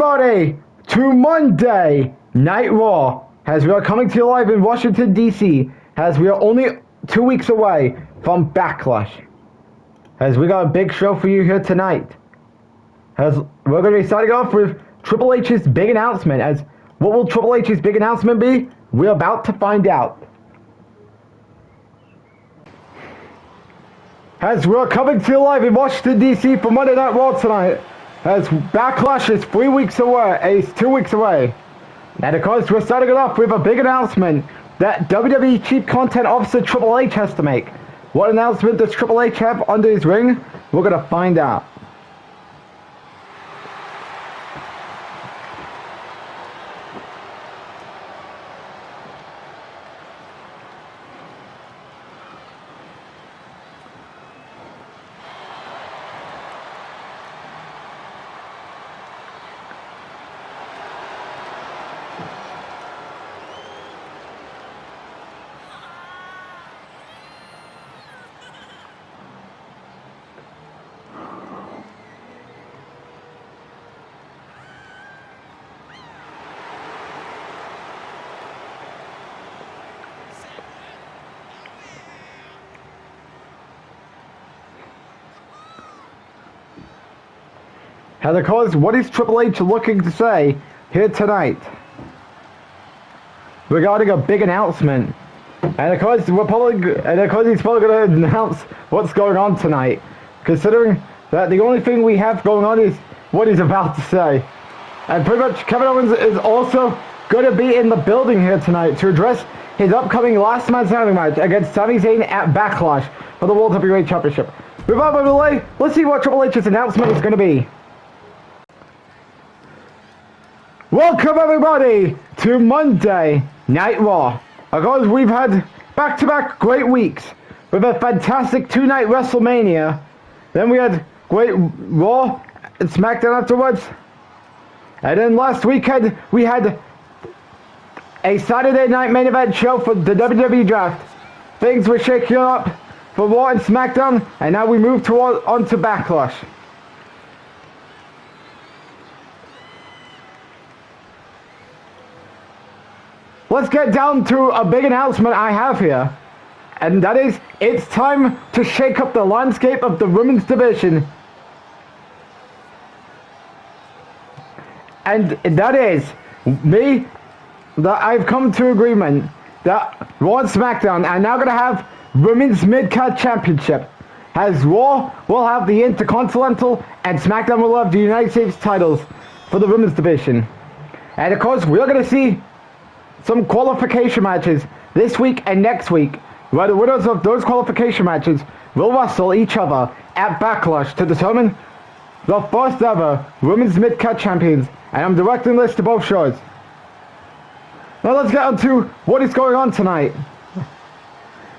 everybody to Monday Night Raw, as we are coming to you live in Washington, D.C., as we are only 2 weeks away from Backlash. As we got a big show for you here tonight. As we're going to be starting off with Triple H's big announcement. As what will Triple H's big announcement be? We're about to find out. As we're coming to you live in Washington, D.C. for Monday Night Raw tonight. As Backlash is 3 weeks away, it's 2 weeks away. And of course, we're starting it off with a big announcement that WWE Chief Content Officer Triple H has to make. What announcement does Triple H have under his ring? We're going to find out. And of course, what is Triple H looking to say here tonight regarding a big announcement? And of course, he's probably going to announce what's going on tonight, considering that the only thing we have going on is what he's about to say. And pretty much Kevin Owens is also going to be in the building here tonight to address his upcoming last man standing match against Sami Zayn at Backlash for the World Heavyweight Championship. Without further delay, let's see what Triple H's announcement is going to be. Welcome everybody to Monday Night Raw. Of course, we've had back-to-back great weeks with a fantastic two-night WrestleMania. Then we had great Raw and SmackDown afterwards. And then last weekend we had a Saturday night main event show for the WWE Draft. Things were shaking up for Raw and SmackDown, and now we move on to Backlash. Let's get down to a big announcement I have here. And that is, it's time to shake up the landscape of the women's division. And that is, I've come to agreement that Raw and SmackDown are now going to have Women's Mid-Card Championship. As Raw will have the Intercontinental and SmackDown will have the United States titles for the women's division. And of course, we're going to see some qualification matches this week and next week, where the winners of those qualification matches will wrestle each other at Backlash to determine the first ever Women's Mid-Card Champions, and I'm directing this to both shows. Now let's get on to what is going on tonight.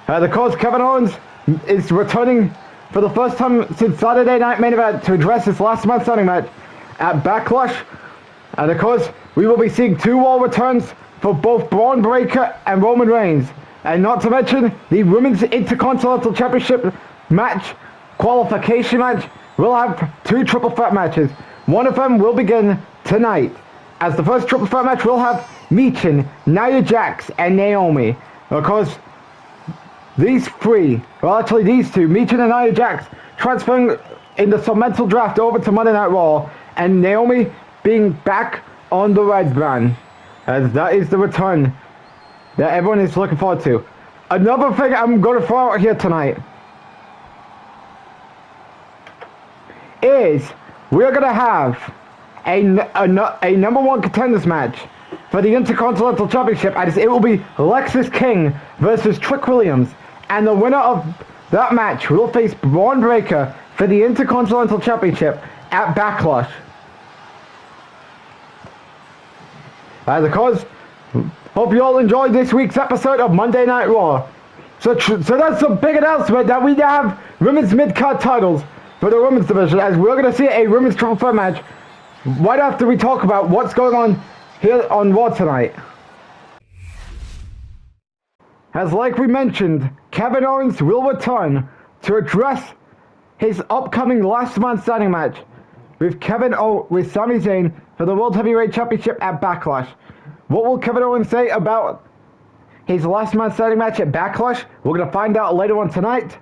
Of course, Kevin Owens is returning for the first time since Saturday Night Main Event to address his last man standing match at Backlash. And of course, we will be seeing two Raw returns for both Braun Breaker and Roman Reigns. And not to mention, the Women's Intercontinental Championship match, qualification match, will have two triple threat matches. One of them will begin tonight. As the first triple threat match will have Michin, Nia Jax, and Naomi. Of course, these two, Michin and Nia Jax, transferring in the Mental Draft over to Monday Night Raw, and Naomi being back on the Red Brand. As that is the return that everyone is looking forward to. Another thing I'm going to throw out here tonight is we're going to have a number one contenders match for the Intercontinental Championship, as it will be Lexis King versus Trick Williams. And the winner of that match will face Braun Breaker for the Intercontinental Championship at Backlash. Of course, hope you all enjoyed this week's episode of Monday Night Raw. So that's a big announcement that we now have women's mid-card titles for the women's division, as we're going to see a women's triple threat match right after we talk about what's going on here on Raw tonight. As like we mentioned, Kevin Owens will return to address his upcoming last man standing match with with Sami Zayn for the World Heavyweight Championship at Backlash. What will Kevin Owens say about his last man standing match at Backlash? We're going to find out later on tonight.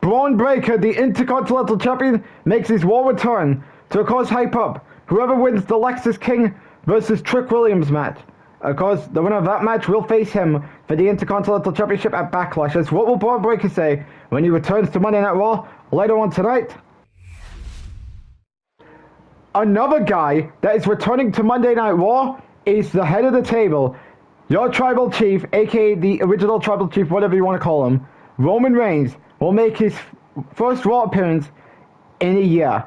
Braun Breaker, the Intercontinental Champion, makes his Raw return to, of course, hype up whoever wins the Lexus King versus Trick Williams match. Of course, the winner of that match will face him for the Intercontinental Championship at Backlash. As what will Braun Breaker say when he returns to Monday Night Raw later on tonight? Another guy that is returning to Monday Night Raw is the head of the table, your tribal chief, aka the original tribal chief, whatever you want to call him, Roman Reigns, will make his first Raw appearance in a year.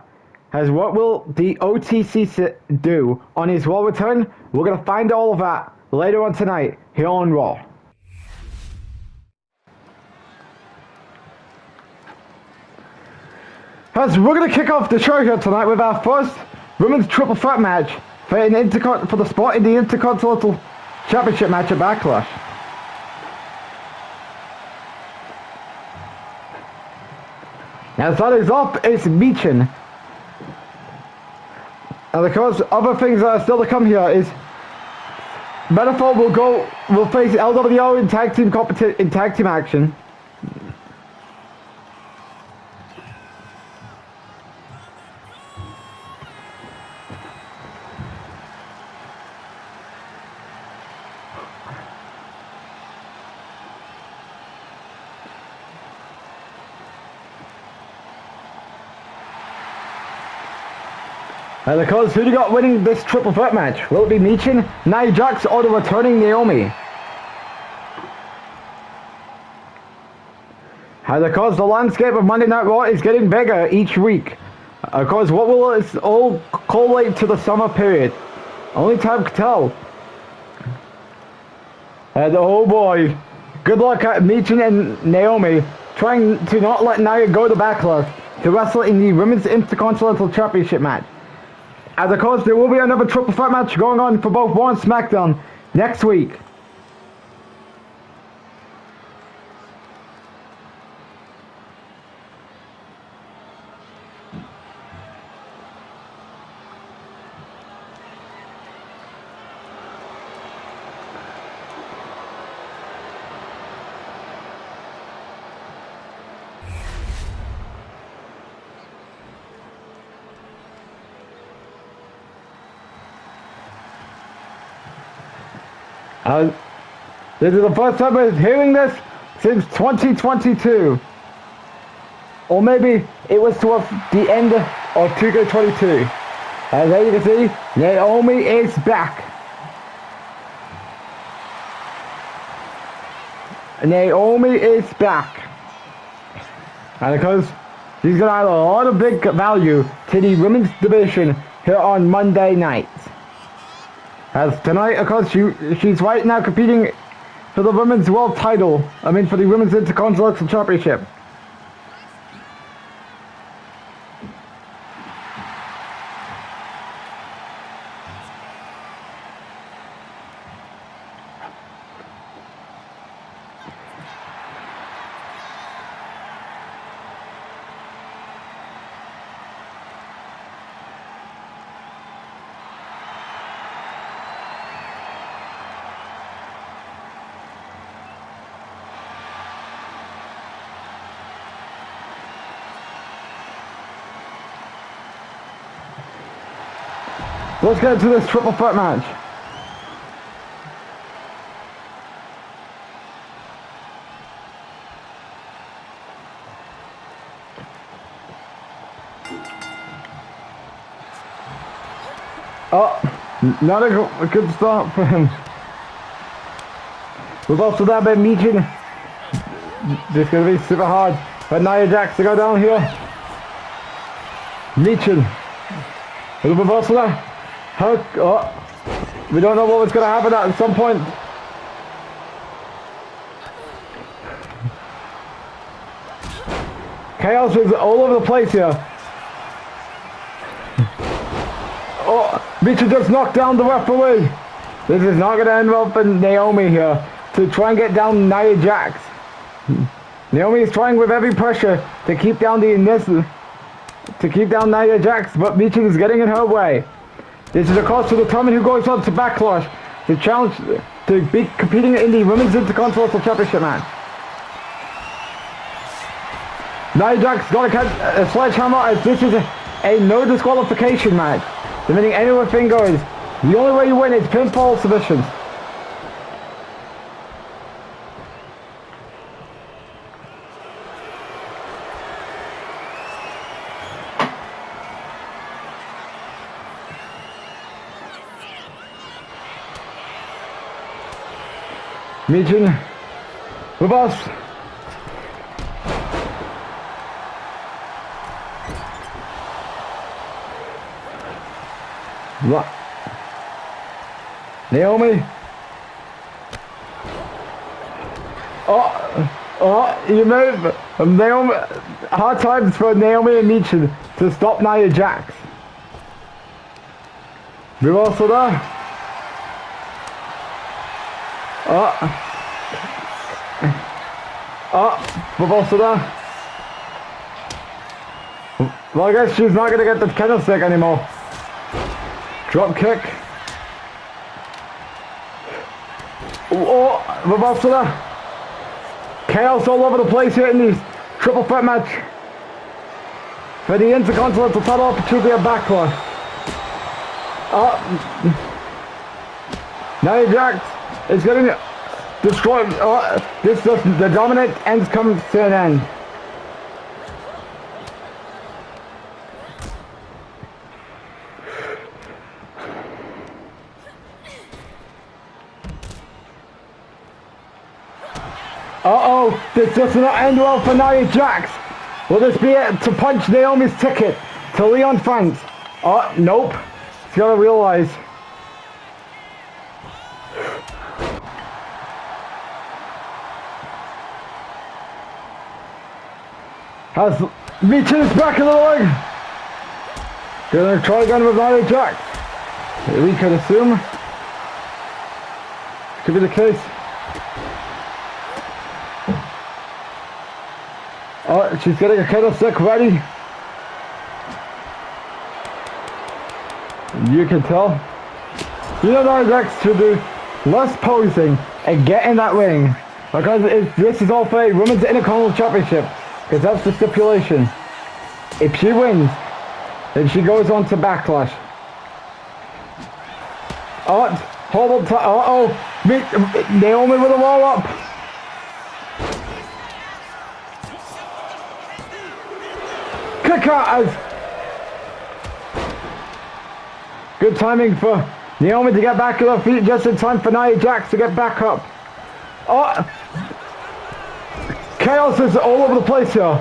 As what will the OTC do on his Raw return? We're going to find all of that later on tonight here on Raw. As we're going to kick off the show here tonight with our first women's triple threat match for the spot in the Intercontinental Championship match at Backlash. Now starting off is Michin. And of course, other things that are still to come here is Metaphor will face LWO in tag team action. And of course, who do you got winning this triple threat match? Will it be Michin, Nia Jax, or the returning Naomi? And of course, the landscape of Monday Night Raw is getting bigger each week. Of course, what will it all correlate to the summer period? Only time can tell. And oh boy, good luck at Michin and Naomi trying to not let Nia go to Backlash to wrestle in the Women's Intercontinental Championship match. And of course, there will be another triple threat match going on for both Raw and SmackDown next week. This is the first time we're hearing this since 2022. Or maybe it was towards the end of 2K22. As there you can see, Naomi is back. Naomi is back. And of course, she's going to add a lot of big value to the women's division here on Monday night. As tonight, of course, she's right now competing for the women's world title. For the women's Intercontinental Championship. Let's get into this triple threat match. Oh, not a good start for him. We've also done by Michin. This is going to be super hard for Nia Jax to go down here. Michin. A little reversal there. We don't know what was going to happen at some point. Chaos is all over the place here. Oh, Michin just knocked down the referee. This is not going to end well for Naomi here to try and get down Nia Jax. Naomi is trying with every pressure to keep down the to keep down Nia Jax, but Michin is getting in her way. This is a cost to determine who goes on to Backlash. The challenge to be competing in the Women's Intercontinental Championship match. Nia Jax got a sledgehammer as this is a no disqualification match. Meaning anything goes. The only way you win is pinfall submissions. Michin with us. What? Naomi. You move. Naomi. Hard times for Naomi and Michin to stop Nia Jax. Reversal. Reversal. Well, I guess she's not going to get the candlestick anymore. Drop kick. Reversal. Chaos all over the place here in this triple threat match for the Intercontinental title opportunity at Backlash. Nia Jax is getting destroyed. The dominant ends comes to an end. This does not end well for Nia Jax. Will this be it to punch Naomi's ticket to Leon France? Nope. She's got to realize. Has Michin's back in the leg. Gonna try again with Nia Jax. We could assume. Could be the case. She's getting a candlestick ready. You can tell. You know Nia Jax should do less posing and get in that ring. Because this is all for a Women's Intercontinental Championship. Because that's the stipulation. If she wins, then she goes on to Backlash. Hold on. Naomi with a roll up. Kick out as good timing for Naomi to get back to her feet just in time for Nia Jax to get back up. Chaos is all over the place here.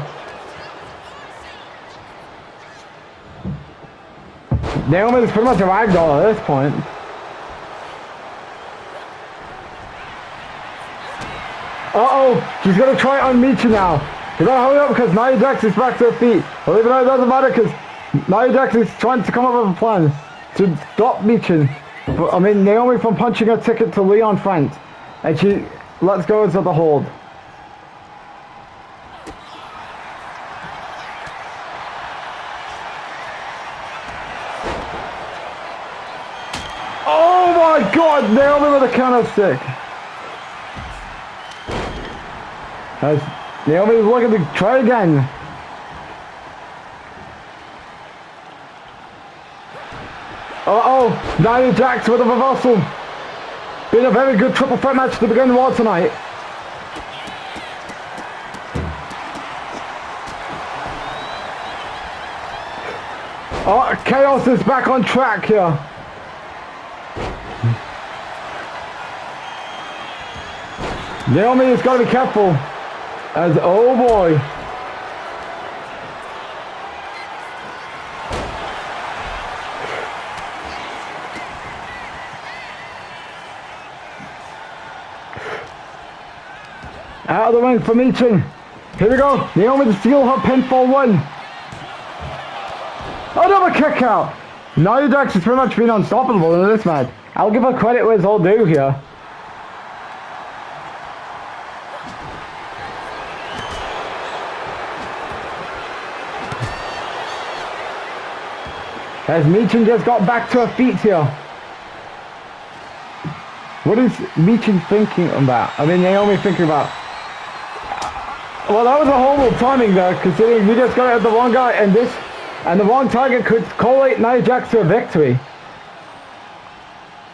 Naomi is pretty much a ragdoll at this point. She's gonna try it on Michin now. You gotta hurry up because Nia Jax is back to her feet. Well, even though it doesn't matter because Nia Jax is trying to come up with a plan to stop Michin. Naomi from punching her ticket to Leon France. And she lets go into the hold. Oh my god, Naomi with a counter stick. As Naomi is looking to try again. Nia Jax with a reversal. Been a very good triple threat match to begin Raw tonight. Chaos is back on track here. Naomi has got to be careful. As, oh boy. Out of the ring for Michin. Here we go. Naomi to steal her pinfall win. Another kick out. Nia Jax has pretty much been unstoppable in this match. I'll give her credit where it's all due here. As Michin just got back to her feet here. What is Michin thinking about? I mean, Naomi thinking about? Well, that was a horrible timing there, considering you just got at the wrong guy, and the wrong target could correlate Nia Jax to a victory.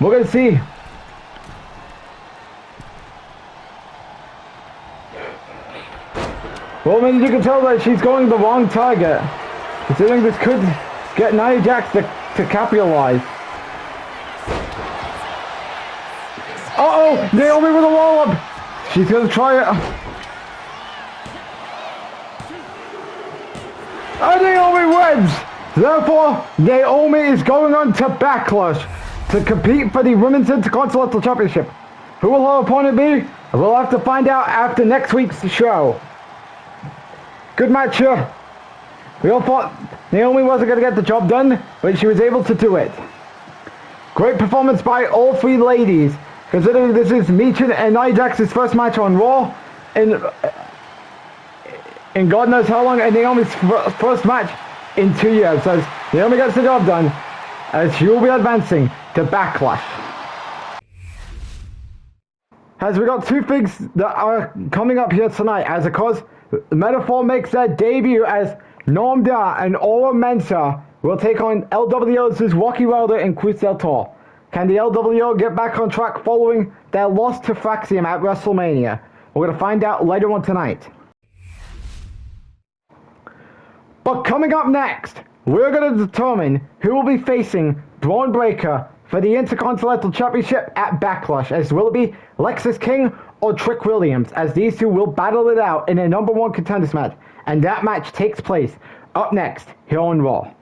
We're gonna see. Well, I mean, you can tell that she's going the wrong target, considering this could get Nia Jax to capitalize. Uh-oh! Naomi with a roll-up! She's gonna try it. And Naomi wins! Therefore, Naomi is going on to Backlash to compete for the Women's Intercontinental Championship. Who will her opponent be? We'll have to find out after next week's show. Good match here. We all thought Naomi wasn't going to get the job done, but she was able to do it. Great performance by all three ladies, considering this is Michin and Nia Jax's first match on Raw in God knows how long, and Naomi's first match in 2 years. As Naomi gets the job done, as she will be advancing to Backlash. As we got two things that are coming up here tonight, as of course, Metaphor makes their debut as Noam Dar and Aura Mensah will take on LWO's Rocky Wilder and Cruz del Toro. Can the LWO get back on track following their loss to Fraxium at WrestleMania? We're going to find out later on tonight. But coming up next, we're going to determine who will be facing Braun Breaker for the Intercontinental Championship at Backlash, as will it be Lexis King or Trick Williams, as these two will battle it out in a number one contenders match, and that match takes place up next here on Raw.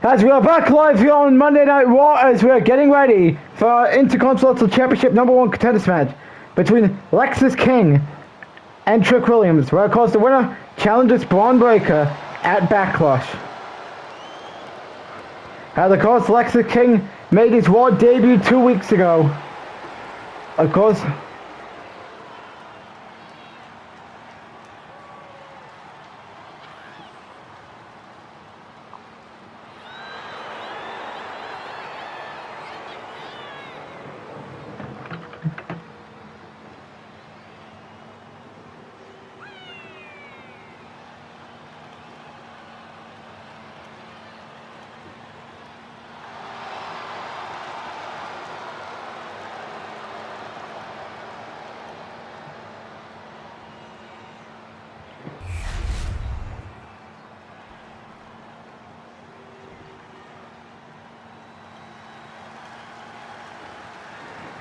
As we are back live here on Monday Night Raw, as we are getting ready for our Intercontinental Championship number one contenders match between Lexis King and Trick Williams, where of course the winner challenges Braun Breaker at Backlash. And of course Lexis King made his Raw debut 2 weeks ago. Of course.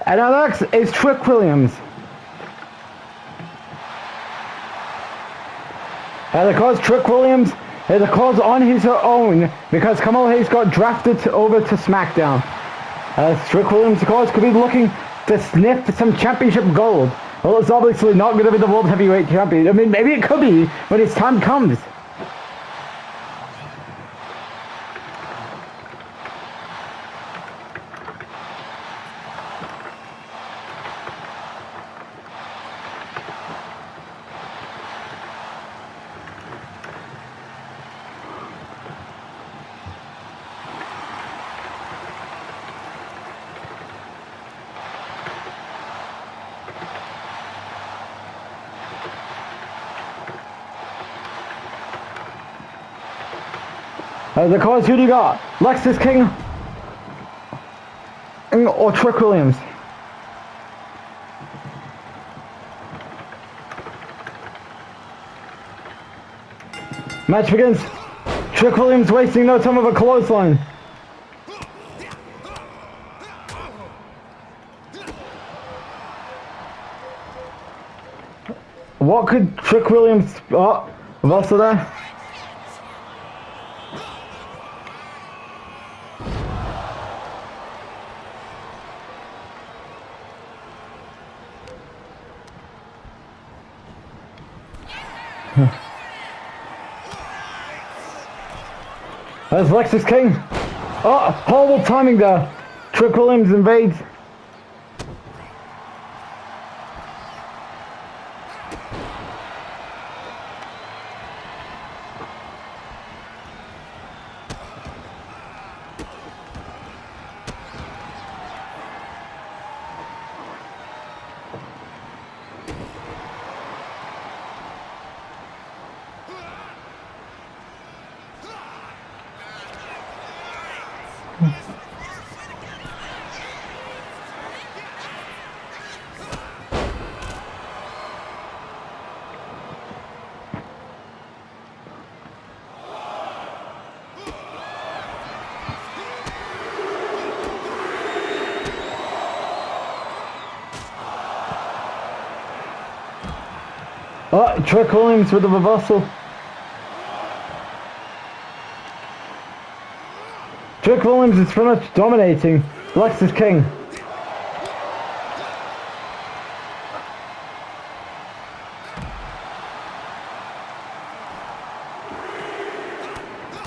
And our next is Trick Williams. And of course, Trick Williams is of course on his own because Kamala Hayes got drafted over to SmackDown. Trick Williams, of course, could be looking to sniff some championship gold. Well, it's obviously not going to be the World Heavyweight Champion. I mean, maybe it could be when his time comes. Of course, who do you got? Lexis King or Trick Williams? Match begins. Trick Williams wasting no time of a clothesline. What could Trick Williams... Oh, reversal there. There's Lexis King. Oh, horrible timing there. Trick Williams invades. Oh, Trick Williams with the reversal. Trick Williams is pretty much dominating Lexus King.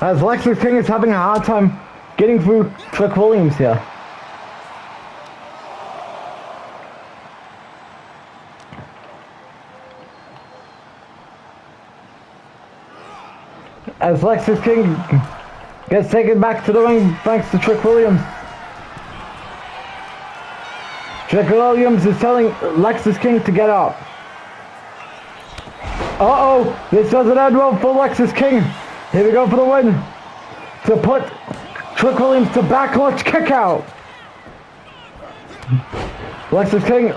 As Lexus King is having a hard time getting through Trick Williams here. As Lexus King gets taken back to the ring thanks to Trick Williams. Trick Williams is telling Lexus King to get up. Uh-oh, this doesn't end well for Lexus King. Here we go for the win. To put Trick Williams to backlash kick out. Lexus King.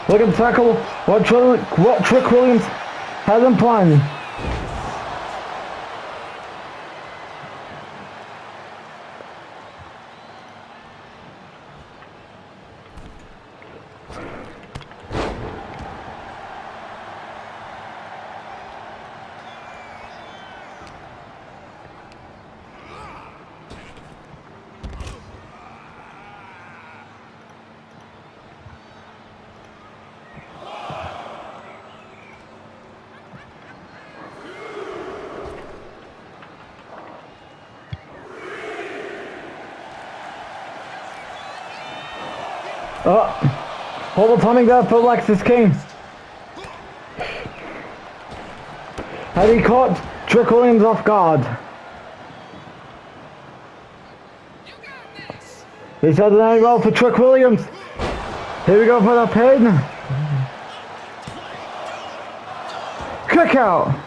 Looking to tackle what Trick Williams has in plan. Oh, horrible timing there for Lexus King. Had he caught Trick Williams off guard. He's had an air roll for Trick Williams. Here we go for the pin. Kick out.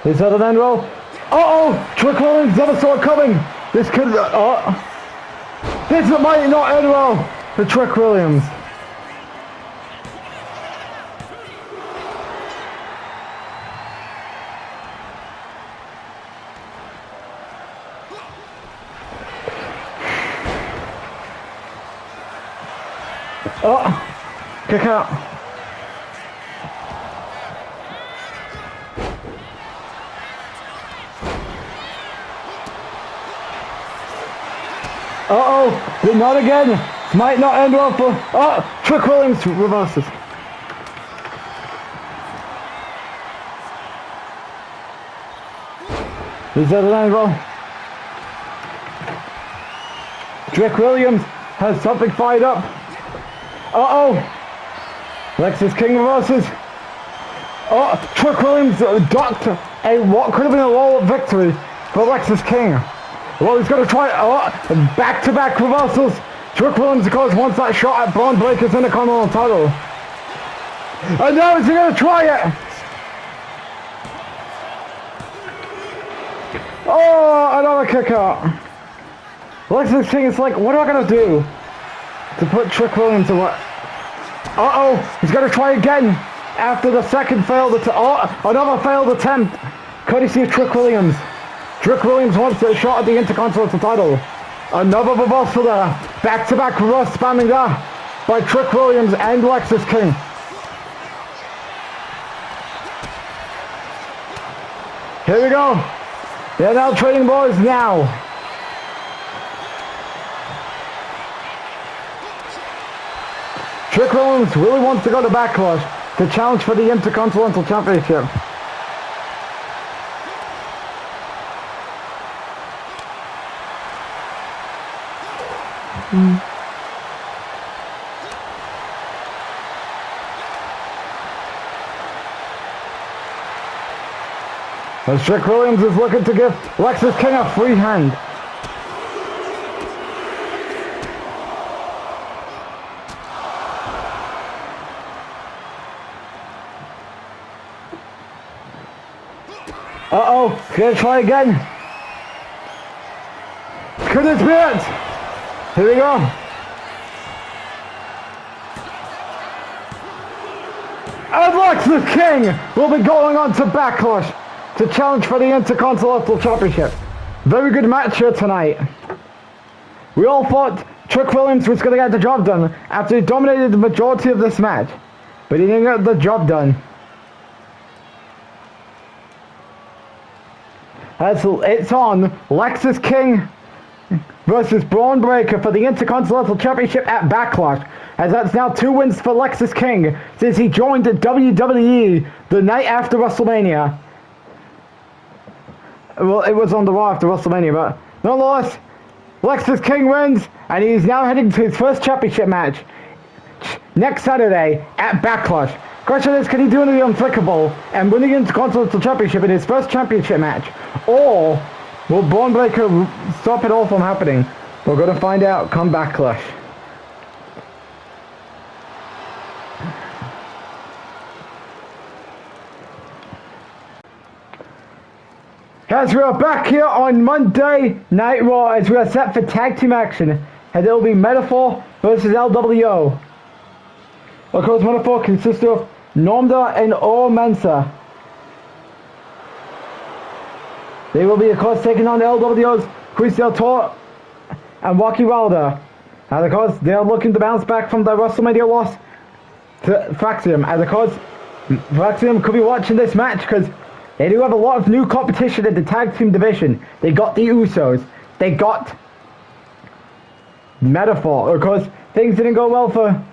He's had an end roll. Uh-oh! Trick Williams never saw it coming. This could... this might not end well for Trick Williams. Oh! Kick out. Uh-oh, not again. Might not end well for... Oh, Trick Williams reverses. He's at an end roll. Trick Williams has something fired up. Uh-oh. Lexus King reverses. Oh, Trick Williams ducked a what could have been a roll of victory for Lexus King. Well, he's going to try back-to-back reversals. Trick Williams, of course, wants that shot at Braun Breaker's Intercontinental title. And now he's going to try it. Oh, another kick out. Lexus King is like, what am I going to do to put Trick Williams to what? Uh-oh, he's going to try again after the second failed attempt. Oh, another failed attempt. Courtesy of Trick Williams. Trick Williams wants a shot at the Intercontinental title. Another reversal there. Back-to-back reverse spamming there by Trick Williams and Lexus King. Here we go. They're now trading blows now. Trick Williams really wants to go to Backlash to challenge for the Intercontinental Championship. As Trick Williams is looking to give Lexus King a free hand. Uh-oh, gonna try again. Could this be it? Here we go. And Lexus King will be going on to Backlash to challenge for the Intercontinental Championship. Very good match here tonight. We all thought Chuck Williams was going to get the job done after he dominated the majority of this match, but he didn't get the job done. As it's on, Lexus King versus Braun Breaker for the Intercontinental Championship at Backlash, as that's now 2 wins for Lexus King since he joined the WWE the night after WrestleMania. Well, it was on the Raw after WrestleMania, but nonetheless, Lexus King wins, and he's now heading to his first championship match next Saturday at Backlash. Question is, can he do the unthinkable and win the Intercontinental Championship in his first championship match? Or will Braun Breaker stop it all from happening? We're going to find out come Backlash. As we are back here on Monday Night Raw, as we are set for tag team action, and it will be Metaphor versus LWO. Of course, Metaphor consists of Normda and Oro Mensah. They will be, of course, taking on LWO's Chris Del Toro and Rocky Wilder. And, of course, they are looking to bounce back from the WrestleMania loss to Fraxium. And, of course, Fraxium could be watching this match because they do have a lot of new competition in the tag team division. They got the Usos. They got Metaphor. Of course, things didn't go well for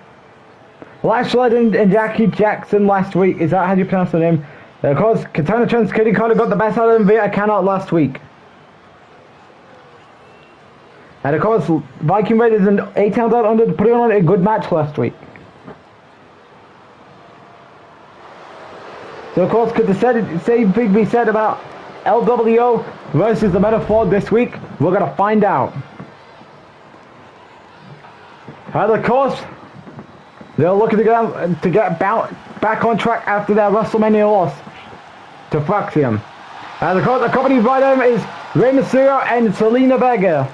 Lashley and Jackie Jackson last week. Is that how you pronounce the name? Of course, Katana Chance Kitty Carter got the best out of them via count last week. And of course, Viking Raiders and A-Town Down Under putting on a good match last week. So of course, could the same thing be said about LWO versus the Metaphor this week? We're going to find out. And of course, they're looking to get back on track after their WrestleMania loss to Fraxium. And of course, accompanied by them is Rey Mysterio and Selena Vega.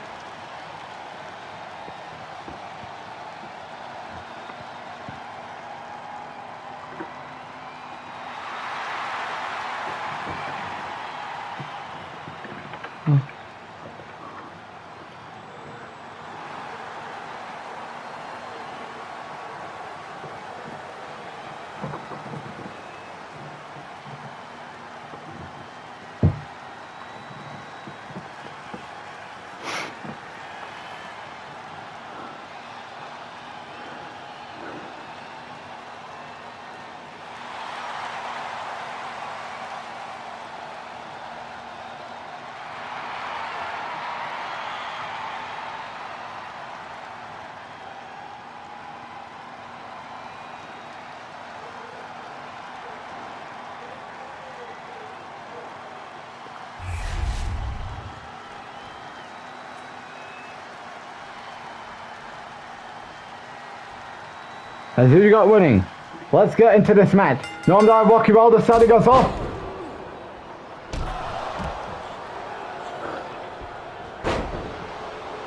And who you got winning? Let's get into this match. Normda Rocky Wilder starting us off.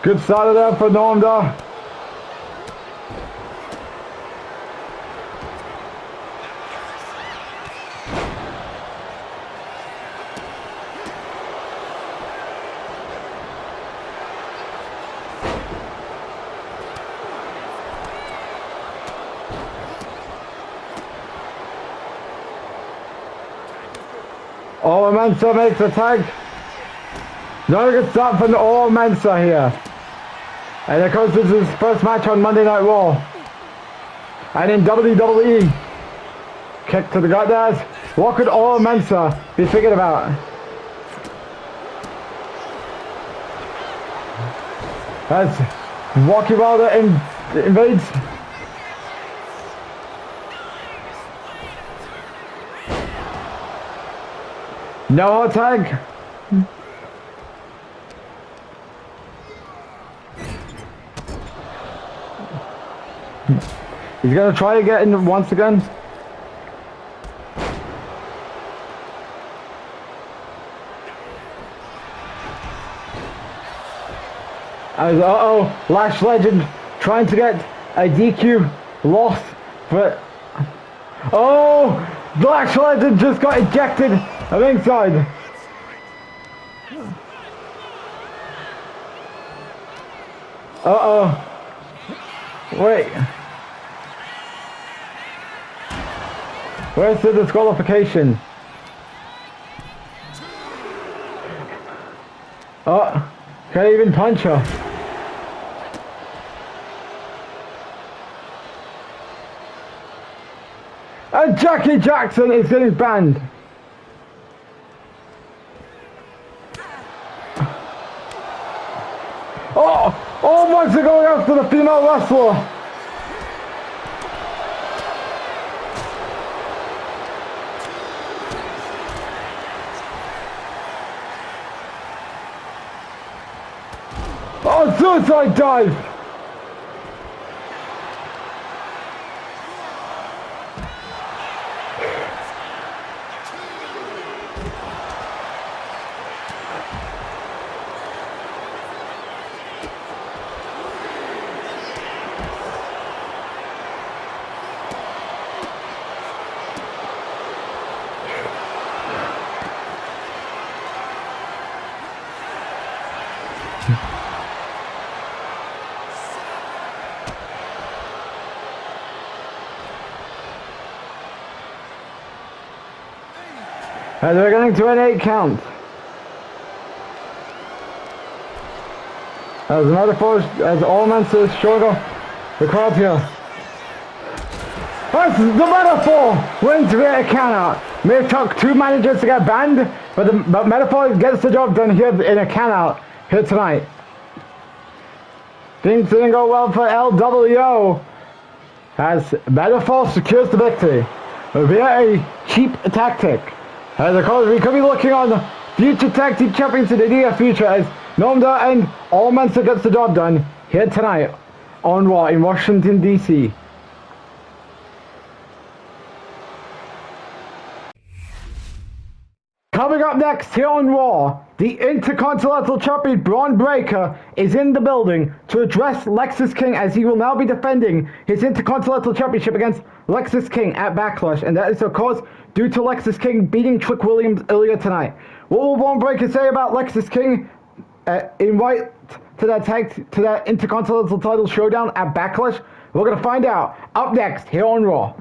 Good start there for Normda. Oro Mensah makes a tag. Not a good start from Oro Mensah here. And of course this is his first match on Monday Night Raw. And in WWE. Kick to the gut there. What could Oro Mensah be thinking about? As Rocky Wilder invades. No tag. He's gonna try again once again. As Lash Legend trying to get a DQ loss, but Lash Legend just got ejected at ringside. Wait. Where's the disqualification? Can't even punch her. And Jackie Jackson is getting banned. Almost going after the female wrestler. Suicide dive. As we're getting to an 8 count. As a metaphor, as all men says, showing off the crowd here. That's the metaphor! Wins via a count out. May have took 2 managers to get banned, but metaphor gets the job done here in a count out here tonight. Things didn't go well for LWO as metaphor secures the victory via a cheap tactic. As of course, we could be looking on future tag team champions in the near future as Nomda and All Mensa gets the job done here tonight on Raw in Washington, D.C. Coming up next here on Raw, the Intercontinental Champion Braun Breaker is in the building to address Lexis King as he will now be defending his Intercontinental Championship against Lexis King at Backlash, and that is of course due to Lexis King beating Trick Williams earlier tonight. What will Braun Breaker say about Lexis King in right to that Intercontinental title showdown at Backlash? We're gonna find out up next here on Raw.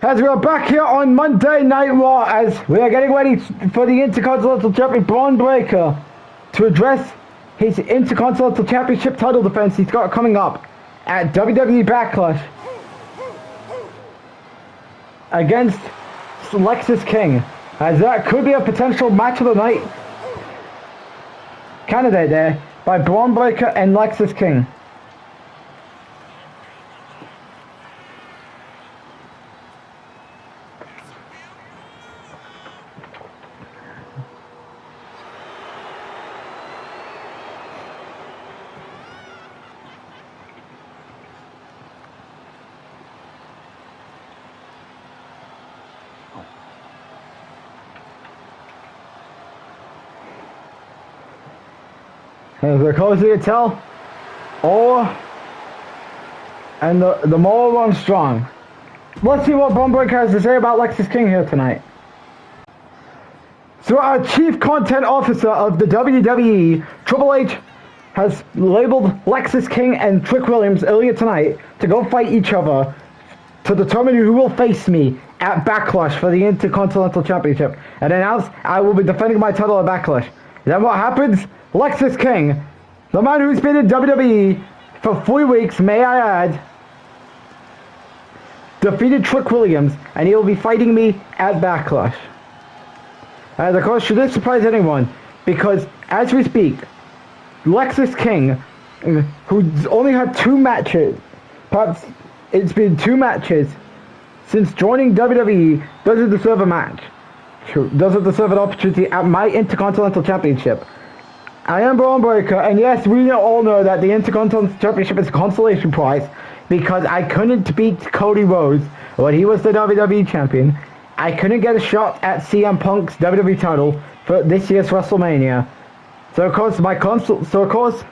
As we are back here on Monday Night Raw, as we are getting ready for the Intercontinental Champion Braun Breaker to address his Intercontinental Championship title defense he's got coming up at WWE Backlash against Lexis King, as that could be a potential match of the night candidate there by Braun Breaker and Lexis King. As the closer you tell, and the more runs strong. Let's see what Braun Breaker has to say about Lexis King here tonight. So our chief content officer of the WWE, Triple H, has labeled Lexis King and Trick Williams earlier tonight to go fight each other to determine who will face me at Backlash for the Intercontinental Championship, and announced I will be defending my title at Backlash. Then what happens? Lexis King, the man who's been in WWE for 3 weeks, may I add, defeated Trick Williams, and he will be fighting me at Backlash. And of course, should this surprise anyone, because as we speak, Lexis King, who's only had 2 matches, perhaps it's been 2 matches since joining WWE, doesn't deserve a match. Doesn't deserve an opportunity at my Intercontinental Championship. I am Braun Breaker, and yes, we all know that the Intercontinental Championship is a consolation prize because I couldn't beat Cody Rhodes when he was the WWE Champion. I couldn't get a shot at CM Punk's WWE title for this year's WrestleMania. So of course,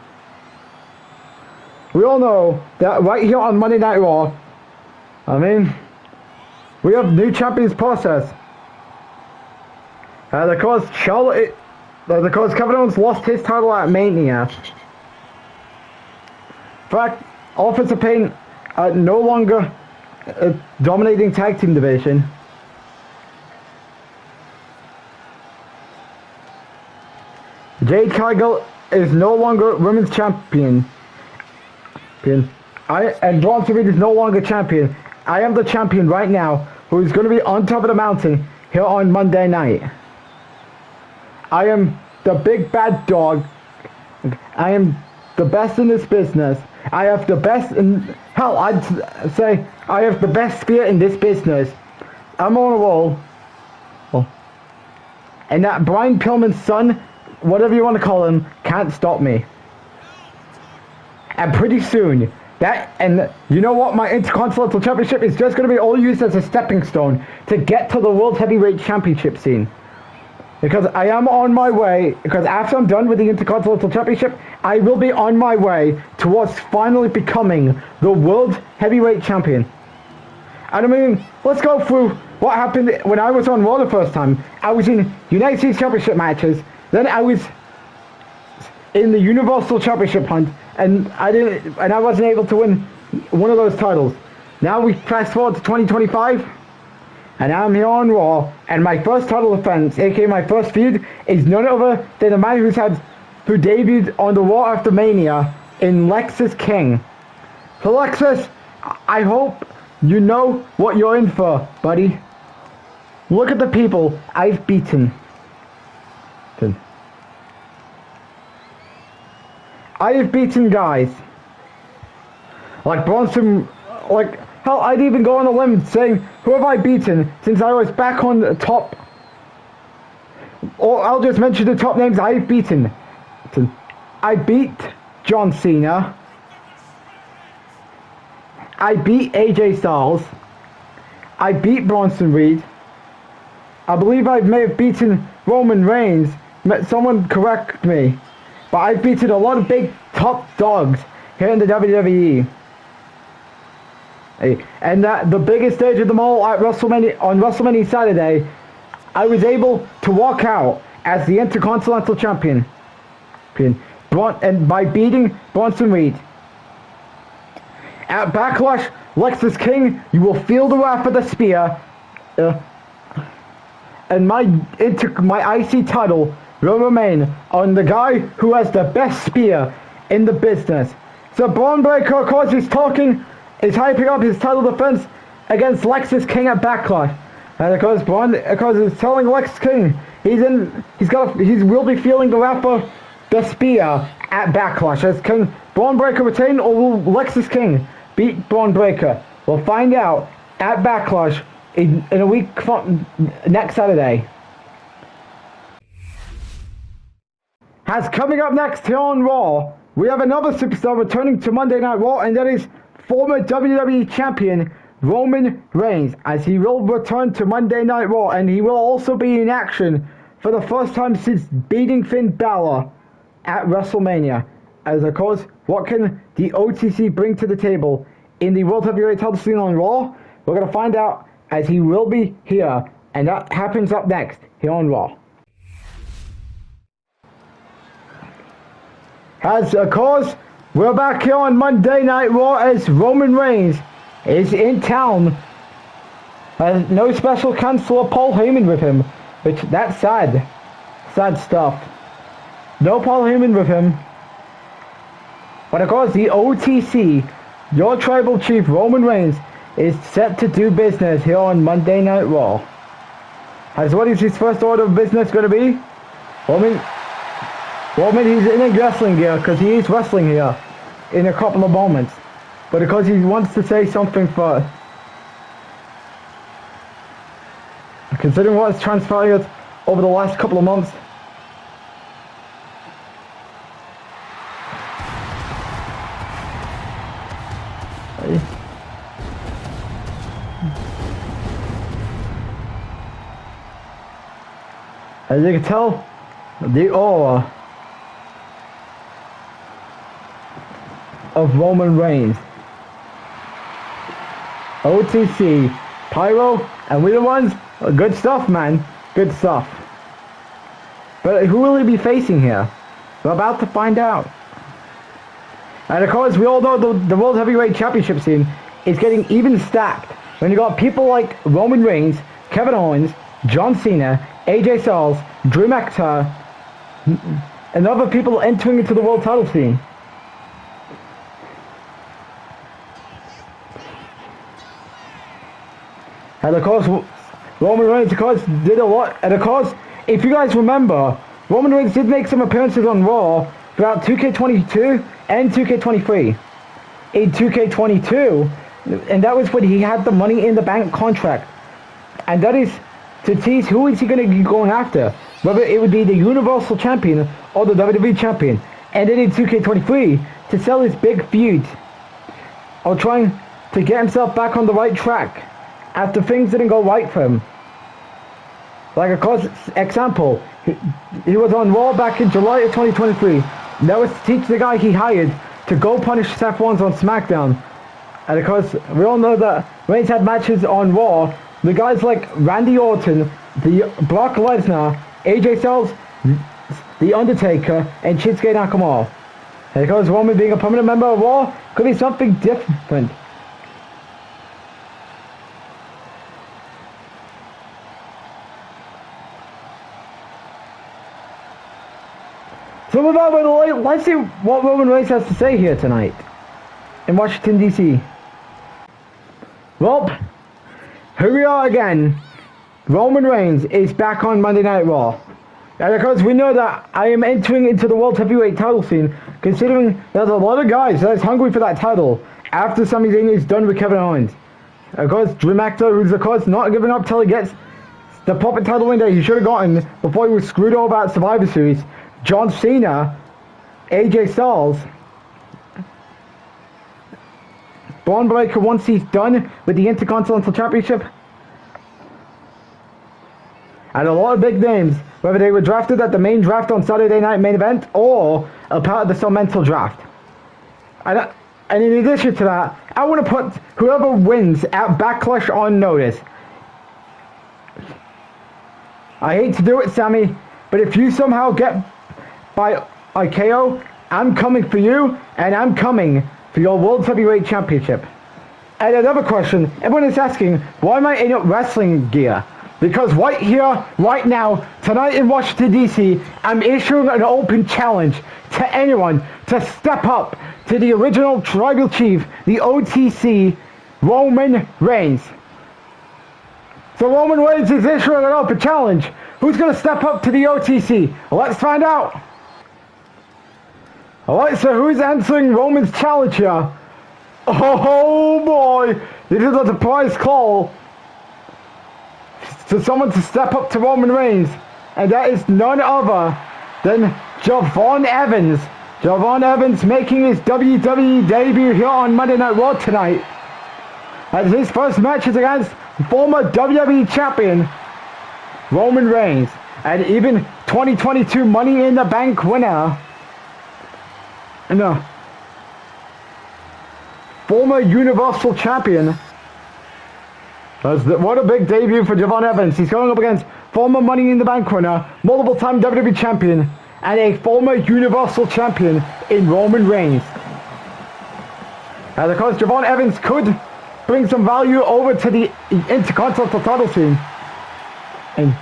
we all know that right here on Monday Night Raw, I mean, we have new champions process. And of course, Kevin Owens lost his title at Mania. In fact, Authors of Pain are no longer dominating tag team division. Jade Cargill is no longer women's champion. And Bronson Reed is no longer champion. I am the champion right now, who is going to be on top of the mountain here on Monday night. I am the big bad dog. I am the best in this business. I have the best in... Hell, I'd say I have the best spear in this business. I'm on a roll. And that Brian Pillman's son, whatever you want to call him, can't stop me. And pretty soon, you know what? My Intercontinental Championship is just going to be all used as a stepping stone to get to the World Heavyweight Championship scene. Because I am on my way, because after I'm done with the Intercontinental Championship, I will be on my way towards finally becoming the World Heavyweight Champion. And I mean, let's go through what happened when I was on Raw the first time. I was in United States Championship matches, then I was in the Universal Championship hunt, and I wasn't able to win one of those titles. Now we fast forward to 2025, and I'm here on Raw, and my first title defense, aka my first feud, is none other than the man who debuted on the Raw after Mania in Lexus King. So Lexus, I hope you know what you're in for, buddy. Look at the people I've beaten. I have beaten guys like Bronson, hell, I'd even go on a limb saying, who have I beaten since I was back on the top? Or I'll just mention the top names I've beaten. I beat John Cena. I beat AJ Styles. I beat Bronson Reed. I believe I may have beaten Roman Reigns. Someone correct me. But I've beaten a lot of big top dogs here in the WWE. And the biggest stage of them all at WrestleMania, on WrestleMania Saturday, I was able to walk out as the Intercontinental Champion. And by beating Bronson Reed. At Backlash, Lexus King, you will feel the wrath of the spear. And my IC title will remain on the guy who has the best spear in the business. So Braun Breaker, of course, is hyping up his title defense against Lexus King at Backlash. And of course, is telling Lex King he will be feeling the wrath of the spear at Backlash. As can Braun Breaker retain, or will Lexus King beat Braun Breaker? We'll find out at Backlash in a week from next Saturday. As coming up next here on Raw, we have another superstar returning to Monday Night Raw, and that is former WWE Champion Roman Reigns, as he will return to Monday Night Raw, and he will also be in action for the first time since beating Finn Balor at WrestleMania. As of course, what can the OTC bring to the table in the World Heavyweight title scene on Raw? We're going to find out as he will be here, and that happens up next here on Raw. As of course, we're back here on Monday Night Raw as Roman Reigns is in town. No special counselor Paul Heyman with him, which that's sad. Sad stuff. No Paul Heyman with him. But of course, the OTC, your tribal chief Roman Reigns, is set to do business here on Monday Night Raw. As what is his first order of business going to be? Roman, he's in a wrestling gear because he is wrestling here in a couple of moments. But because he wants to say something first. Considering what has transpired over the last couple of months. As you can tell, the aura of Roman Reigns. OTC, Pyro, and we're the ones. Good stuff, man. Good stuff. But who will he be facing here? We're about to find out. And of course, we all know the World Heavyweight Championship scene is getting even stacked when you got people like Roman Reigns, Kevin Owens, John Cena, AJ Styles, Drew McIntyre, and other people entering into the world title scene. And of course, Roman Reigns, of course, did a lot. And of course, if you guys remember, Roman Reigns did make some appearances on Raw throughout 2K22 and 2K23. In 2K22, and that was when he had the Money in the Bank contract. And that is to tease who is he going to be going after. Whether it would be the Universal Champion or the WWE Champion. And then in 2K23, to sell his big feud. Or trying to get himself back on the right track after things didn't go right for him. Like, of course, example, he was on Raw back in July of 2023. That was to teach the guy he hired to go punish Seth Rollins on SmackDown. And of course, we all know that Reigns had matches on Raw with guys like Randy Orton, the Brock Lesnar, AJ Styles, The Undertaker, and Shinsuke Nakamura. And of course, Roman being a permanent member of Raw could be something different. So without further ado, let's see what Roman Reigns has to say here tonight in Washington, D.C. Well, here we are again. Roman Reigns is back on Monday Night Raw. And of course, we know that I am entering into the World Heavyweight title scene, considering there's a lot of guys that's hungry for that title after Sami Zayn is done with Kevin Owens. Of course, Drew McIntyre, who's of course not giving up till he gets the proper title win that he should have gotten before he was screwed over at Survivor Series. John Cena, AJ Styles, Braun Breaker once he's done with the Intercontinental Championship, and a lot of big names, whether they were drafted at the main draft on Saturday Night Main Event or a part of the supplemental draft. And in addition to that, I want to put whoever wins at Backlash on notice. I hate to do it, Sammy, but if you somehow get by IKO, I'm coming for you, and I'm coming for your World Heavyweight Championship. And another question, everyone is asking, why am I in wrestling gear? Because right here, right now, tonight in Washington, D.C., I'm issuing an open challenge to anyone to step up to the original Tribal Chief, the OTC, Roman Reigns. So Roman Reigns is issuing an open challenge. Who's going to step up to the OTC? Let's find out. Alright, so who's answering Roman's challenge here? Oh boy, this is a surprise call to someone to step up to Roman Reigns, and that is none other than Javon Evans. Javon Evans making his WWE debut here on Monday Night Raw tonight, as his first match is against former WWE Champion Roman Reigns, and even 2022 Money in the Bank winner. And former Universal Champion. What a big debut for Javon Evans. He's going up against former Money in the Bank winner, multiple-time WWE Champion, and a former Universal Champion in Roman Reigns. And of course, Javon Evans could bring some value over to the Intercontinental title scene. And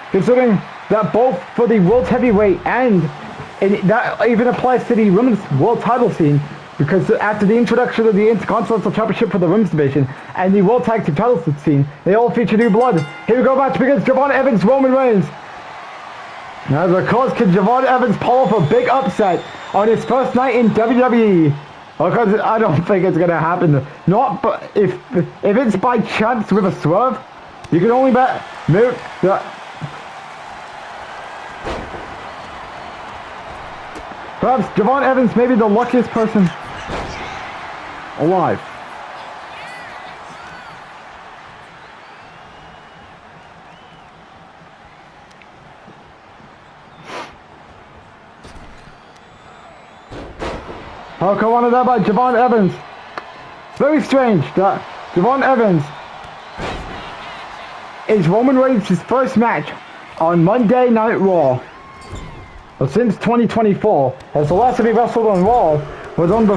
considering that both for the World Heavyweight and that even applies to the Women's World title scene, because after the introduction of the Intercontinental Championship for the Women's Division and the World Tag Team title scene, they all feature new blood. Here we go, match begins. Javon Evans, Roman Reigns. Now, of course, can Javon Evans pull off a big upset on his first night in WWE? Because I don't think it's going to happen. Not, but if it's by chance with a swerve, you can only bet perhaps Javon Evans may be the luckiest person alive. Oh, come on, that by Javon Evans. Very strange that Javon Evans is Roman Reigns' first match on Monday Night Raw. Well, since 2024, as the last time he wrestled on Raw was on the,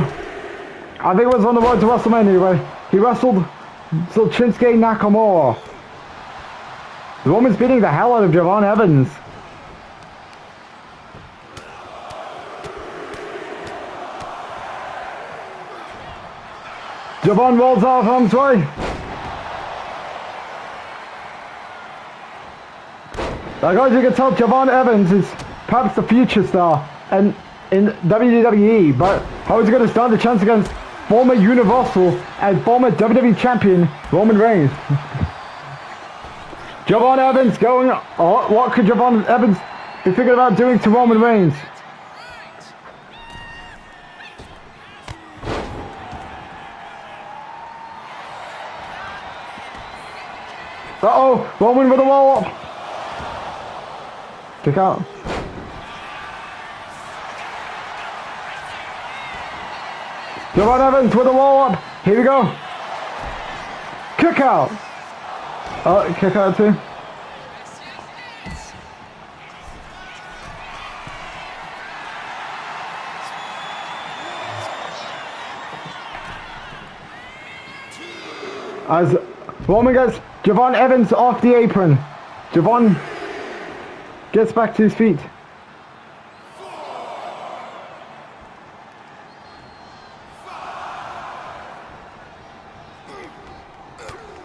I think it was on the road to WrestleMania where he wrestled Shinsuke Nakamura. The Roman's beating the hell out of Javon Evans. Javon rolls off harm's way. Like as you can tell, Javon Evans is perhaps the future star and in WWE, but how is he going to stand a chance against former Universal and former WWE Champion Roman Reigns? Javon Evans going, what could Javon Evans be thinking about doing to Roman Reigns? Uh-oh, Roman with a wall up. Kick out. Javon Evans with a wall up. Here we go. Kick out. Oh, kick out too. As Roman gets Javon Evans off the apron. Javon gets back to his feet.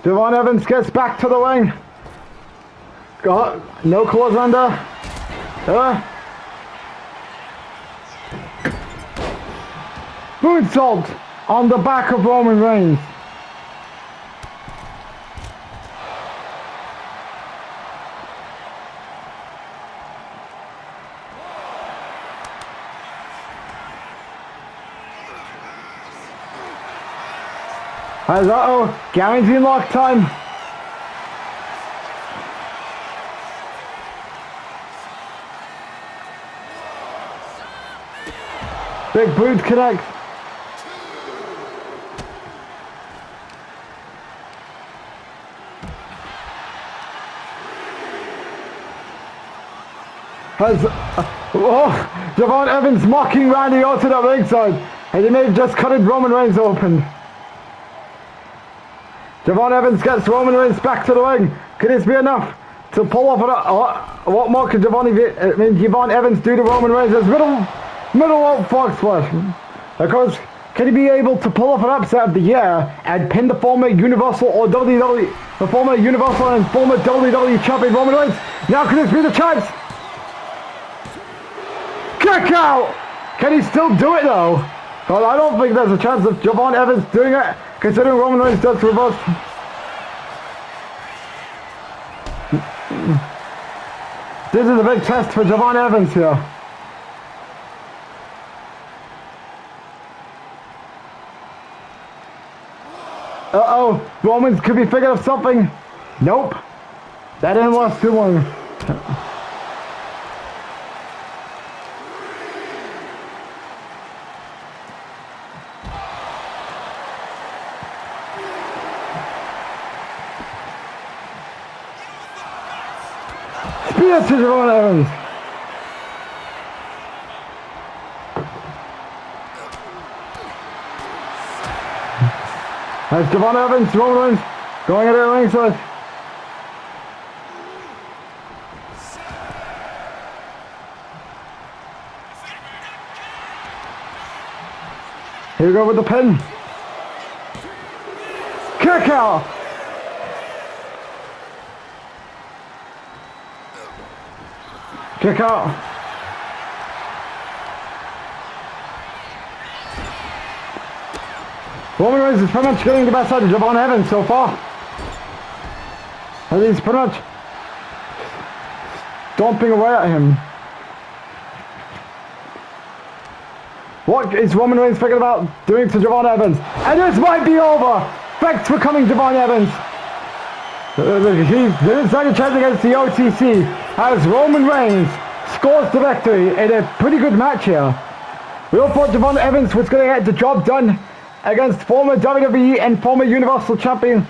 Javon Evans gets back to the ring. No claws under. Moonsault on the back of Roman Reigns. As guaranteed lock time. Big boot connect. As Javon Evans mocking Randy Orton at ringside, and he may have just cut Roman Reigns open. Javon Evans gets Roman Reigns back to the ring. Could this be enough to pull off what more could Javon Evans do to Roman Reigns? As middle rope frog splash. Of course, can he be able to pull off an upset of the year and pin the former Universal or WWE, the former Universal and former WWE champion Roman Reigns? Now could this be the chance? Kick out! Can he still do it though? Well, I don't think there's a chance of Javon Evans doing it, considering Roman Reigns does reverse. This is a big test for Javon Evans here. Roman could be thinking of something. Nope. That didn't last too long. Spear to Javon Evans. That's Javon Evans, Roman Reigns going at it ringside. Here we go with the pin. Kick out. Kick out. Roman Reigns is pretty much getting the best out of Javon Evans so far. And he's pretty much stomping away at him. What is Roman Reigns thinking about doing to Javon Evans? And this might be over! Thanks for coming, Javon Evans! He's second chance against the OTC as Roman Reigns scores the victory in a pretty good match here. We all thought Devon Evans was going to get the job done against former WWE and former Universal Champion,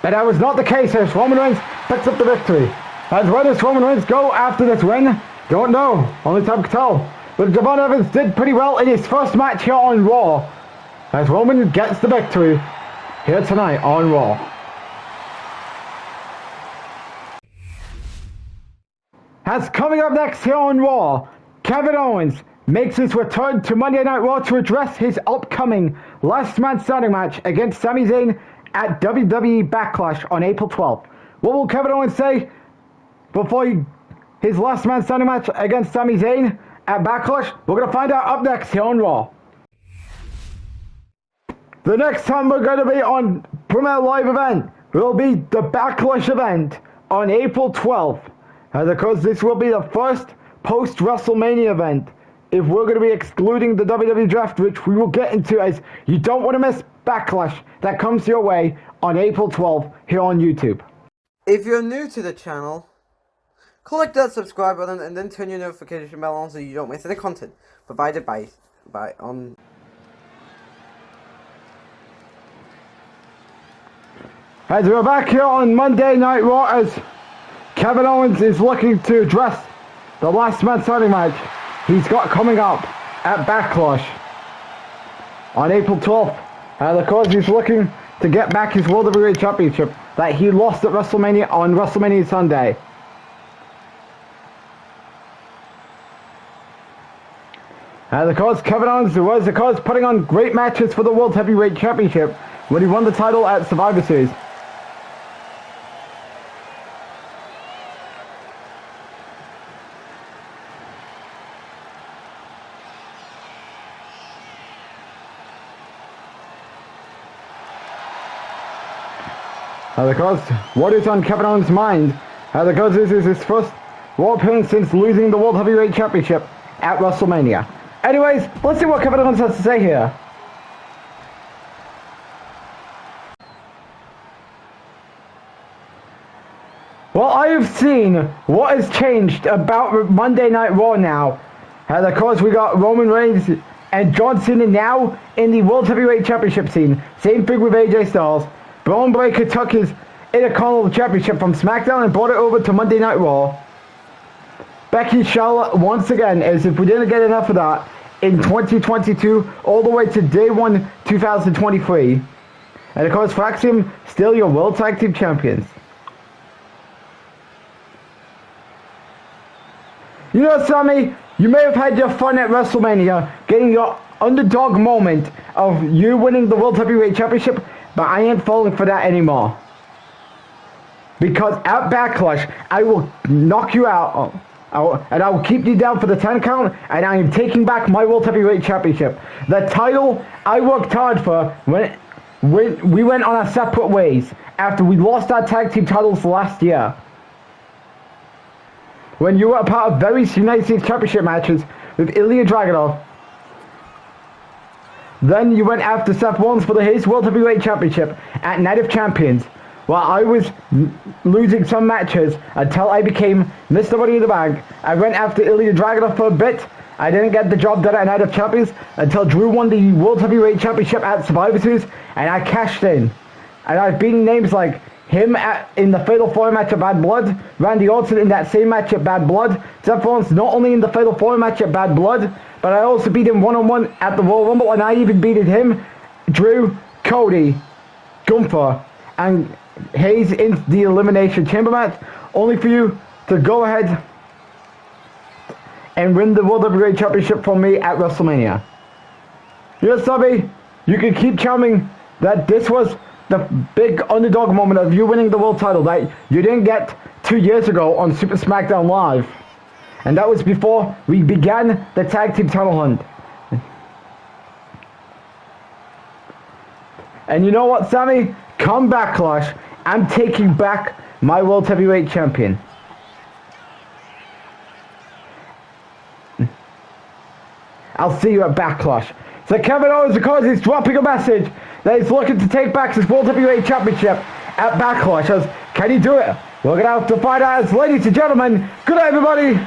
but that was not the case as Roman Reigns picks up the victory. As where does Roman Reigns go after this win? Don't know. Only time can tell. But Devon Evans did pretty well in his first match here on Raw, as Roman gets the victory here tonight on Raw. As coming up next here on Raw, Kevin Owens makes his return to Monday Night Raw to address his upcoming Last Man Standing match against Sami Zayn at WWE Backlash on April 12th. What will Kevin Owens say before his Last Man Standing match against Sami Zayn at Backlash? We're going to find out up next here on Raw. The next time we're going to be on Premier Live event will be the Backlash event on April 12th. And of course, this will be the first post-WrestleMania event, if we're going to be excluding the WWE Draft, which we will get into, as you don't want to miss Backlash that comes your way on April 12th here on YouTube. If you're new to the channel, click that subscribe button and then turn your notification bell on so you don't miss any content provided by As we're back here on Monday Night Raw, as Kevin Owens is looking to address the Last Man Standing match he's got coming up at Backlash on April 12th. And of course, he's looking to get back his World Heavyweight Championship that he lost at WrestleMania on WrestleMania Sunday. And of course, Kevin Owens was of course putting on great matches for the World Heavyweight Championship when he won the title at Survivor Series. And of course, what is on Kevin Owens' mind? And of course, this is his first Raw appearance since losing the World Heavyweight Championship at WrestleMania. Anyways, let's see what Kevin Owens has to say here. Well, I have seen what has changed about Monday Night Raw now. And of course, we got Roman Reigns and John Cena now in the World Heavyweight Championship scene. Same thing with AJ Styles. Braun Breaker took his Intercontinental Championship from SmackDown and brought it over to Monday Night Raw. Becky and Charlotte, once again, as if we didn't get enough of that, in 2022, all the way to day 1, 2023. And of course, for Axiom, still your World Tag Team Champions. You know, Sammy, you may have had your fun at WrestleMania, getting your underdog moment of you winning the World Heavyweight Championship, but I ain't falling for that anymore. Because at Backlash, I will knock you out, and I will keep you down for the 10 count, and I am taking back my World Heavyweight Championship. The title I worked hard for when we went on our separate ways after we lost our tag team titles last year. When you were a part of various United States Championship matches with Ilya Dragunov. Then you went after Seth Rollins for his World Heavyweight Championship at Night of Champions, while I was losing some matches until I became Mr. Money in the Bank. I went after Ilya Dragunov for a bit. I didn't get the job done at Night of Champions until Drew won the World Heavyweight Championship at Survivor Series, and I cashed in. And I've beaten names like him in the Fatal 4 match at Bad Blood, Randy Orton in that same match at Bad Blood, Seth Rollins not only in the Fatal 4 match at Bad Blood, but I also beat him one-on-one at the Royal Rumble, and I even beat him, Drew, Cody, Gunther, and Hayes in the Elimination Chamber match, only for you to go ahead and win the World Heavyweight Championship from me at WrestleMania. Yes, Subby, you can keep charming that this was the big underdog moment of you winning the world title that you didn't get 2 years ago on Super SmackDown Live. And that was before we began the tag team title hunt. And you know what, Sammy? Come Backlash, I'm taking back my World Heavyweight Champion. I'll see you at Backlash. So Kevin Owens, of course, is dropping a message that he's looking to take back his World Heavyweight Championship at Backlash. Can he do it? We're going to have to find out, ladies and gentlemen. Good night, everybody.